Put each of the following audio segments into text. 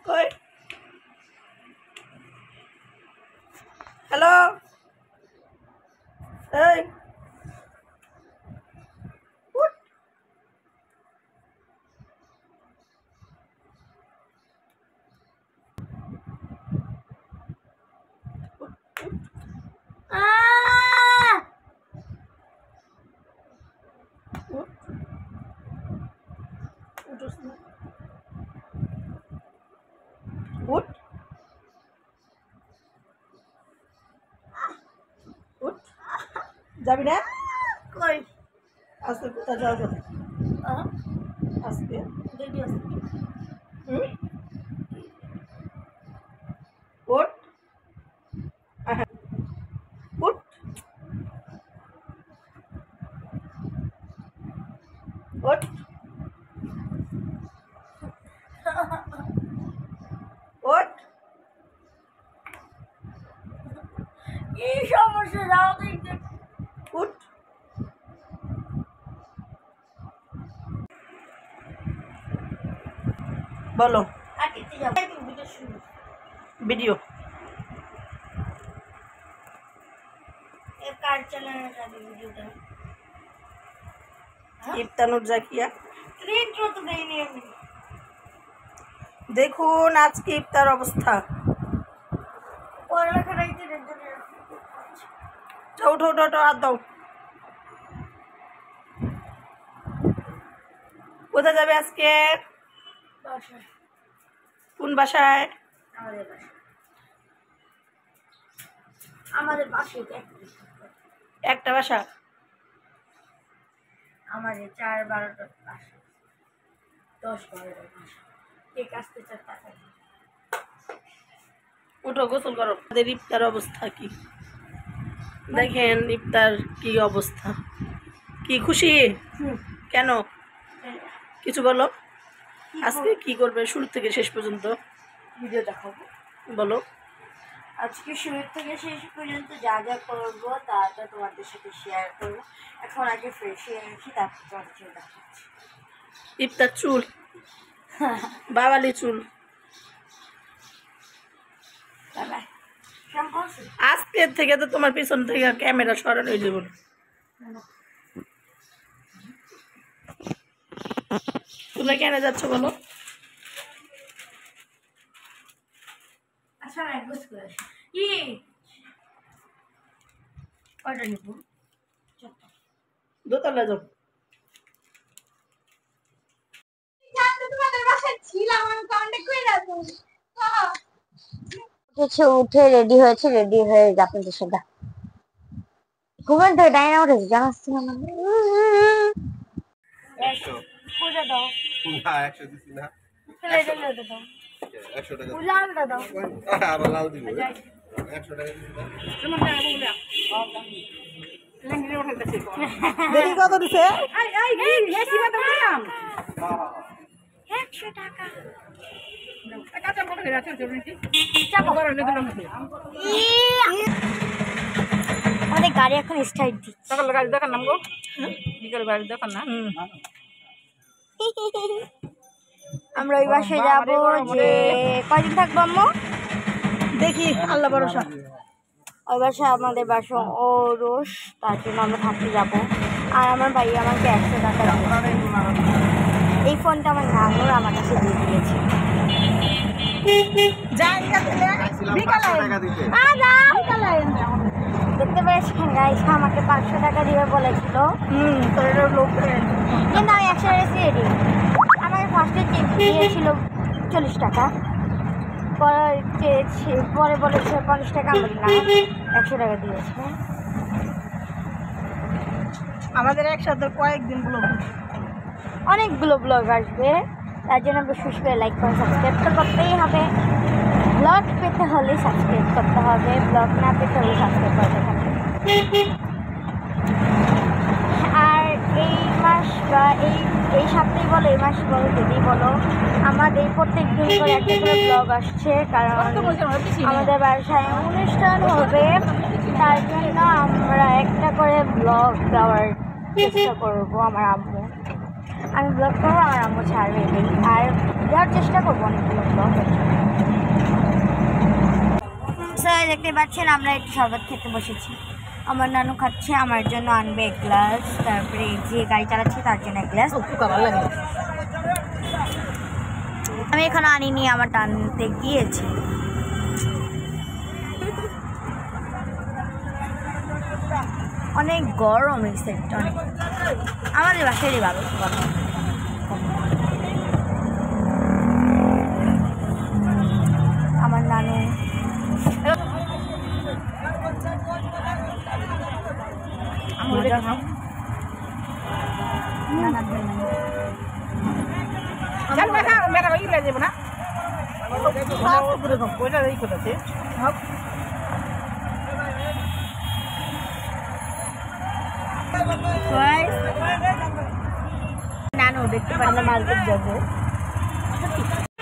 কই হ্যালো এই উঠ উঠ যাবি না কই আজকে কোথায় যাবো আজকে রেডি আছে উঠ উঠ উঠ উঠ কি সমস্যা যাও দেখতে উঠ বলো আগে যাও ভিডিও শুরু ভিডিও এ কার চালানো যাবে ভিডিওটা ইফতানুর জাকিয়া ইন্ট্রো তো দেইনি আমি দেখুন আজকে ইফতার অবস্থা পড়ালেখা রাইতে রেডি উঠো উঠো উঠো হাত দাও কোথায় যাবে আজকে বাসায় কোন বাসায় আমাদের বাসায় একটা বাসা আমাদের 4-12টার বাসা 10-12টার বাসা ঠিক আসতে 4 টাকা উঠো গোসল করো আমাদের ইফতার অবস্থা কি দেখেন ইফতার কি অবস্থা কি খুশি কেন কিছু বলো আজকে কি করবে শুরু থেকে শেষ পর্যন্ত ভিডিও দেখাবো বলো আজকে শুরু থেকে শেষ পর্যন্ত যা যা করবো তা তোমাদের সাথে শেয়ার করবো এখন আগে ফ্রেশ হয়ে নিচ্ছি তারপর তোমাদের সাথে দেখাচ্ছি ইফতার চুল বাবালি চুল আজকের থেকে তো তোমার পিছন থেকে ক্যামেরা সরানো হয়ে যাবে তোমরা কেন যাচ্ছ বলো আচ্ছা এক বস করে কি কয়টা নিব দোতলা যাও উঠে রেডি হয়েছে রেডি হয়ে আপনাদের সাথে ঘুমের থেকে ডাইনা উঠেছে জানাচ্ছি না মানে 100 পূজা দাও না 100 দিছি না ফেলে দিলে দাও 100 টাকা লালটা দাও আবার লাল দিব 100 টাকা দিছি না দেখি কত দিছে আমাদের গাড়ি এখন স্টার্ট দিচ্ছে সকাল গাড়ি দেখার নাম গো বিকাল গাড়ি দেখার না আমরা ওই বাসায় যাবো যে কয়দিন থাকবো আম্মু দেখি আল্লাহ ভরসা ওই বাসায় আমাদের বাসা ও রোষ তার জন্য আমরা থাকতে যাবো আর আমার ভাই আমাকে 100 টাকা এই ফোনটা আমার নানুর আমার কাছে দিয়ে দিয়েছে দেখতে পেরেছেন গাইস আমাকে 500 টাকা দিবে বলেছিল কিন্তু আমি 100 রেসি রেডি আমার ফার্স্টে দিয়েছিল 40 টাকা পরে বলেছে 50 টাকা আমি না 100 টাকা দিয়েছে আমাদের একসাথে কয়েকদিন ব্লগ অনেকগুলো ব্লগ আসবে তার জন্য বিশেষ করে লাইক করে সাবস্ক্রাইব তো করতেই হবে ব্লগ পেতে হলে সাবস্ক্রাইব করতে হবে ব্লগ না পেতে হলে সাবস্ক্রাইব করতে হবে আর এই মাস বা এই সপ্তাহে বলো এই মাস বলো যদি বলো আমাদের প্রত্যেক দিন করে একটা করে ব্লগ আসছে কারণ আমাদের বাসায় অনুষ্ঠান হবে তার জন্য আমরা একটা করে ব্লগ দেওয়ার চেষ্টা করবো আমার আম্মু আমি ব্লগ করবো, আমার আম্মু ছাড়বে এটাই। আর দেওয়ার চেষ্টা করবো অনেকগুলো ব্লগ। দেখতে পাচ্ছেন আমরা একটু শরবত খেতে বসেছি। আমার নানু খাচ্ছে, আমার জন্য আনবে এক গ্লাস, তারপরে যে গাড়ি চালাচ্ছে তার জন্য এক গ্লাস। আমি এখানে আনিনি, আমার টানতে গিয়েছি। অনেক গরম এই সেটটা, অনেক। আমাদের বাসারই ভালো। আমার নানু নানু দেখতে পাচ্ছি মার্কেট যাবো।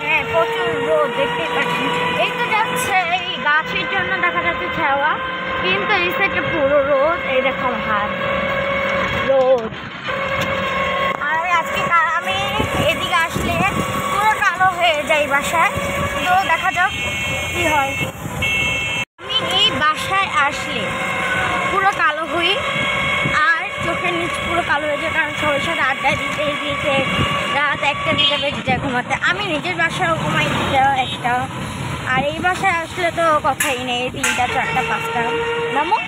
হ্যাঁ, প্রচুর রোদ দেখতে পাচ্ছি। এই তো যাচ্ছে, এই গাছের জন্য দেখা যাচ্ছে ছাওয়া, কিন্তু এই সাইডে পুরো রোদ। এই দেখো আমার হাত রোদ। আর আমি এদিকে আসলে পুরো কালো হয়ে যাই বাসায়, তো দেখা যাক কি হয়। আমি এই বাসায় আসলে পুরো কালো হই, আর চোখের নিচ পুরো কালো হয়ে যায়, কারণ সবার সাথে আড্ডা দিতে দিতে রাত 1টা 2টা বেজে যায় ঘুমাতে। আমি নিজের বাসায় ঘুমাই 1টা, আর এই বাসায় আসলে তো কথাই নেই, 3টা 4টা 5টা নামো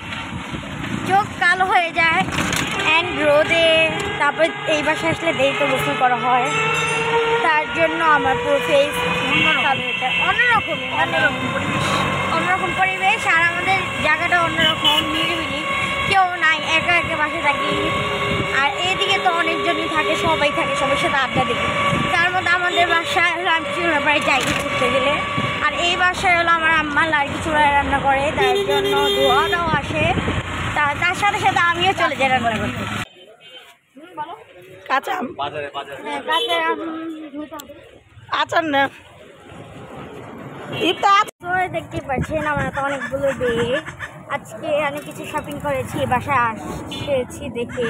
চোখ কালো হয়ে যায় অ্যান্ড রোদে। তারপর এই বাসায় আসলে দেরিতে গোসল করা হয়, তার জন্য আমার পুরো ফেস কালো হয়ে যায়। অন্যরকম পরিবেশ, আর আমাদের জায়গাটা অন্যরকম, নিরিবিলি, কেউ নাই, একা একা বাসে থাকি। আর এইদিকে তো অনেকজনই থাকে, সবাই থাকে, সবার সাথে আড্ডা দিকে। তার মধ্যে আমাদের বাসায় হলো আমি চুলার বাড়ি যাই ঘুরতে গেলে, আর এই বাসায় হলো আমার আম্মা লাড়কি চুলায় রান্না করে, তার জন্য ধোয়াটাও আসে, তার সাথে সাথে আমিও চলে যাই রান্না করতে। কাঁচা আম, হ্যাঁ, কাঁচা আম ধুতে হবে। আচার না ইফতার। তো দেখতে পাচ্ছেন আমার তো অনেকগুলো বেগ। আজকে অনেক কিছু শপিং করেছি, এ বাসায় আসতেছি দেখে,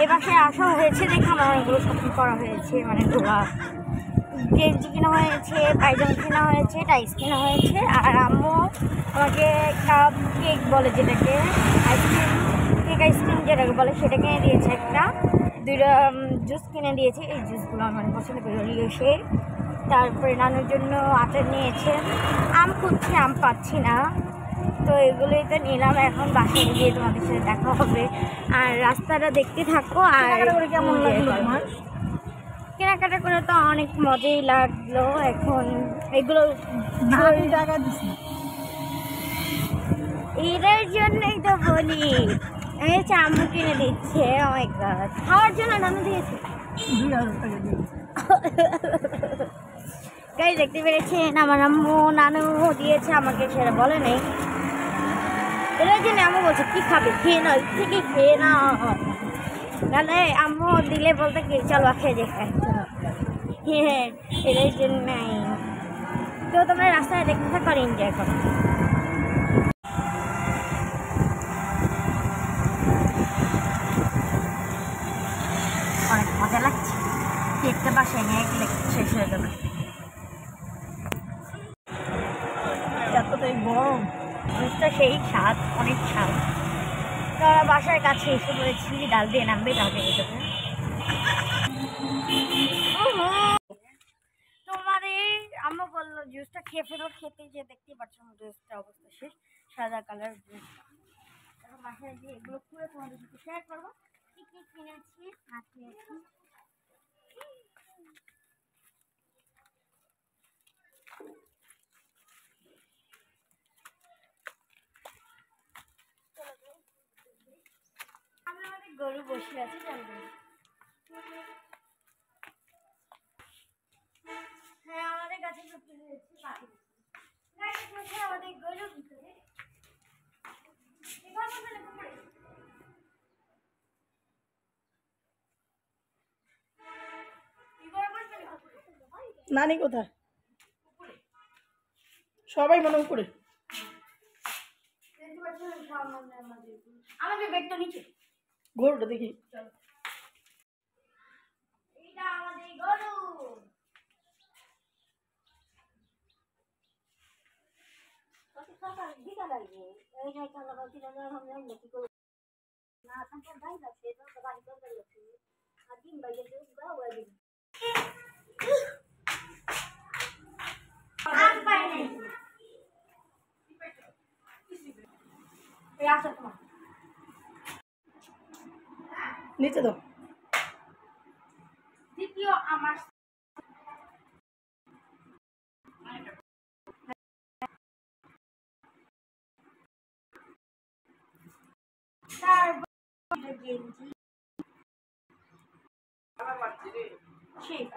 এ বাসায় আসা হয়েছে দেখে আমার অনেকগুলো শপিং করা হয়েছে। মানে ধোয়া গেঞ্জি কেনা হয়েছে, পায়জামা কেনা হয়েছে, টাইস কেনা হয়েছে। আর আম্মু আমাকে কাপ কেক বলে যেটাকে, আইসক্রিম যেটাকে বলে সেটা কিনে দিয়েছে একটা। 2টা জুস কিনে দিয়েছে, এই জুসগুলো আমার পছন্দ করে নিয়েছে। তারপরে নানুর জন্য আচার নিয়েছে। আম খুঁজছি, আম পাচ্ছি না, তো এগুলোই তো নিলাম। এখন বাসায় গিয়ে তোমাদের সাথে দেখা হবে, আর রাস্তাটা দেখতে থাকো। আর কেমন লাগলো তোমার? কেনাকাটা করে তো অনেক মজাই লাগলো। এখন এগুলো টাকা দিচ্ছি, এটার জন্যই তো বলি, এই আম্মু কিনে দিচ্ছে। অনেক গাছ খাওয়ার জন্য নানু দিয়েছে, 2000 টাকা দিয়েছে। গাই দেখতে পেরেছেন, আমার আম্মু নানু দিয়েছে আমাকে, সেটা বলে নেই। এটার জন্য আম্মু বলছে কি খাবে, খেয়ে নাও, থেকে খেয়ে নাও। নাহলে আম্মু দিলে বলতে কি চলো খেয়ে দেখাই। হ্যাঁ, এটার জন্যই তো তোমরা রাস্তায় দেখতে থাকো আর এনজয় করো। অনেক মজা লাগছে, কেকটা বাসায় নিয়ে গেলে শেষ হয়ে যাবে। এতটাই গরম, জুসটা সেই স্বাদ, অনেক স্বাদ। তো বাসার কাছে এসে পড়েছি, ডাল দিয়ে নামবে, ডাল দিয়ে যেতে। তোমাদের আম্মু বললো জুসটা খেয়ে ফেলো, খেতে যে দেখতে পাচ্ছ জুসটা অবস্থা শেষ, সাদা কালার জুস। এখন বাসায় গিয়ে এগুলো খুলে তোমাদের সাথে শেয়ার করবো কি কি কিনেছি না কিনেছি। আমরা অনেক গরু বসে আছি, জানবেন। হ্যাঁ, আমাদের কাছে আমাদের গরু ভিতরে নানি কোথায়? সবাই মনে করে আমাদের ব্যাগটা নিচে, গরুটা দেখি। এটা আমাদের গরু। কত টাকা দিতে লাগবে? এই যে টাকা বাকি টাকা আমরা কি করব? না টাকা দাই না, সেটা তো বাড়ি করতে লাগবে। আর দিন বাইরে দাও আর দিন। আম পাই নাই। এই আসো তোমার। নিচে দাও। দ্বিতীয় আমার গেঞ্জি ঠিক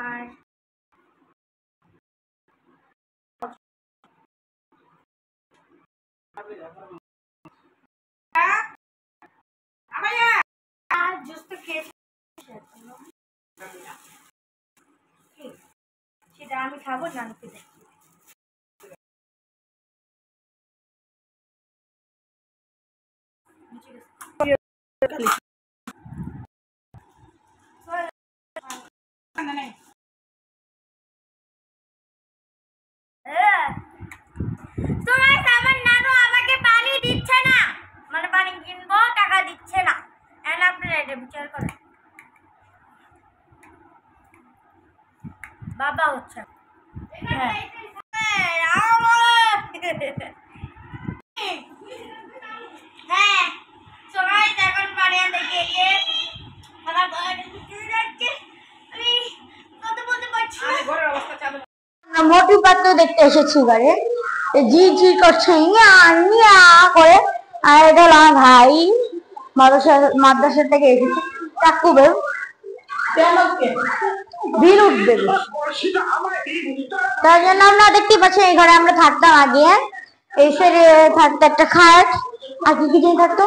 আর আর জুস তো খেয়েছি সেটা আমি খাবো না আমি খেতে আমার নানু আমাকে পানি দিচ্ছে না, মানে পানি কিনবো টাকা দিচ্ছে না। এখন আপনারা এটা বিচার করেন। বাবা হচ্ছে হ্যাঁ সবাই এখন পানি আনতে গিয়ে আমার যাচ্ছে আমি কত বলতে পারছি না। মোটু পাত্র দেখতে এসেছি এবারে, জি জি করছে ইয়া ইয়া করে। আর এটা হলো আমার ভাই, মাদ্রাসা থেকে এসেছে। চাকু বের বিল উঠবে, তার জন্য আমরা দেখতে পাচ্ছি এই ঘরে আমরা থাকতাম আগে। এই সাইডে থাকতো একটা খাট, আর কি কি জিনিস থাকতো।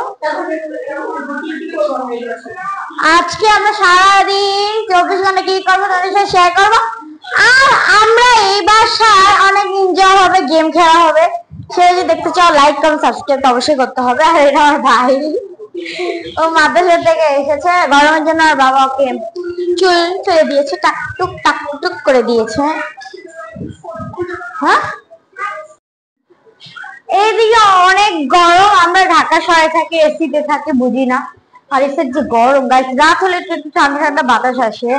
আজকে আমরা সারাদিন 24 ঘন্টা কি করবো তাদের সাথে শেয়ার করবো। আর আমরা এই বাসায় অনেক এনজয় হবে, গেম খেলা হবে। সে যদি দেখতে চাও লাইক কমেন্ট সাবস্ক্রাইব অবশ্যই করতে হবে। আর এটা আমার ভাই, ও মাদ্রাসা থেকে এসেছে গরমের জন্য। আর বাবা ওকে চুল ফেলে দিয়েছে, টাক টুক করে দিয়েছে। হ্যাঁ এইদিকে অনেক গরম, আমরা ঢাকা শহরে থাকি, এসিতে থাকি, বুঝি না। আর এসের যে গরম গাইস, রাত হলে একটু ঠান্ডা ঠান্ডা বাতাস আসে।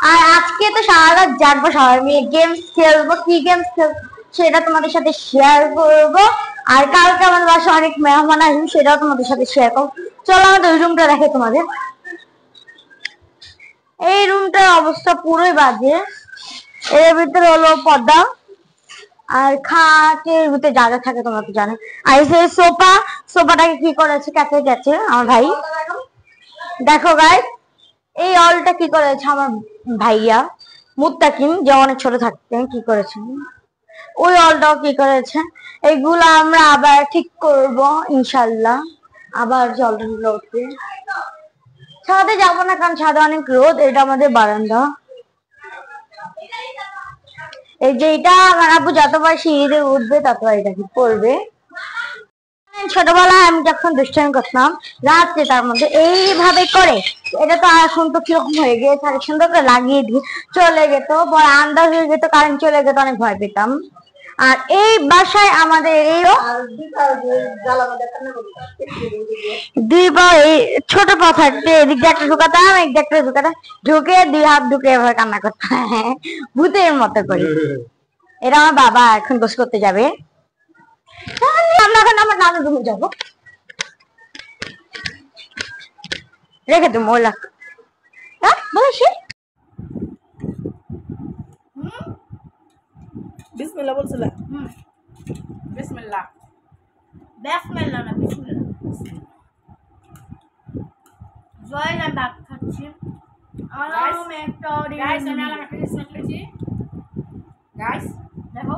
আর আজকে তো সারা রাত জাগবো, সবাই মিলে গেমস খেলবো। কি গেমস খেলবো সেটা তোমাদের সাথে শেয়ার করবো। আর কালকে আমাদের বাসায় অনেক মেহমান আসবে, সেটাও তোমাদের সাথে শেয়ার করবো। চলো আমাদের ওই রুমটা দেখে তোমাদের। এই রুমটার অবস্থা পুরোই বাজে। এর ভিতরে হলো পর্দা, আর খাটের ভিতরে যা যা থাকে তোমরা তো জানো। আর এই সোফাটাকে কি করেছে, কাছে গেছে আমার ভাই। দেখো গাইস, এই অলটা কি করেছে আমার ভাইয়া মুত্তাকিম, যে অনেক ছোট থাকতেন, কি করেছে। ওই অলটাও কি করেছে। এইগুলো আমরা আবার ঠিক করব ইনশাল্লাহ। আবার জলটা উঠবে। ছাদে যাবো না, কারণ ছাদে অনেক রোদ। এটা আমাদের বারান্দা। এই যে এটা আমার আব্বু যতবার সিঁড়িতে উঠবে ততবার এটা কি করবে। ছোটবেলায় আমি যখন দুষ্টামি করতাম রাত্রে, তার মধ্যে এইভাবে করে। এটা তো এখন তো কিরকম হয়ে গিয়েছে, আর সুন্দর করে লাগিয়ে দিয়ে চলে যেত, বড় আন্দাজ হয়ে যেত, কারেন্ট চলে যেত, অনেক ভয় পেতাম। আর এই বাসায় আমাদের এই দুই পা, এই ছোট পা থাকতে এদিক দিয়ে একটা ঢুকাতাম, এক দিক একটা ঢুকাতাম, ঢুকে 2 হাত ঢুকে এভাবে কান্না করতাম ভূতের মতো করে। এটা আমার বাবা এখন গোস করতে যাবে। আমরা এখন আমার নানুর রুমে যাবো, রেখে তো মোলা বলেছি। বিসমিল্লাহ বলছিলা। বিসমিল্লাহ বিসমিল্লাহ না বিসমিল্লাহ। জয় না ভাত খাচ্ছি। আমার রুমে একটা গাইস আমি আলাদা একটা স্ন্যাক খেয়েছি গাইস দেখো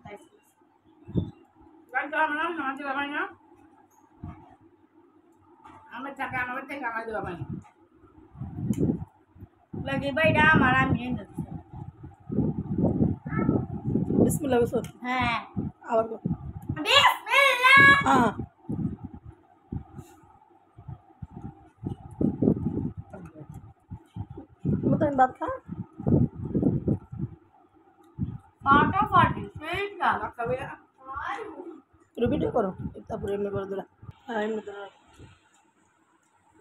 গাইস তো আমরা না দিলা ভাই না আমরা টাকা আমাদের থেকে আমাদের দিলা ভাই লাগে ভাইটা আমার আমি এনে দিচ্ছি। বিসমিল্লাহ বলছো হ্যাঁ আবার বল। বিসমিল্লাহ। হ্যাঁ তুমি ভাত খা ফাটাফাটি সেই না ভিডিও করো তারপরে এমনি করে দিলা হ্যাঁ এমনি করে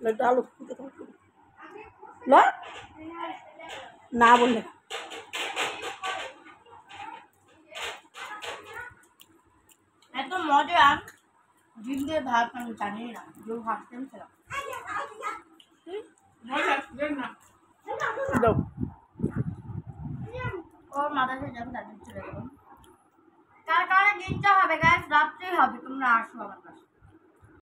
একটু আলু দিতে থাকো। না না বললে এত মজা ডিম দিয়ে ভাত আমি জানি না কেউ ভাবতেন ছিলাম দাও ওর মাথায় যাবে তাদের চলে যাবো কার কারণে দিনটা হবে গাছ রাত্রেই হবে তোমরা আসো আমার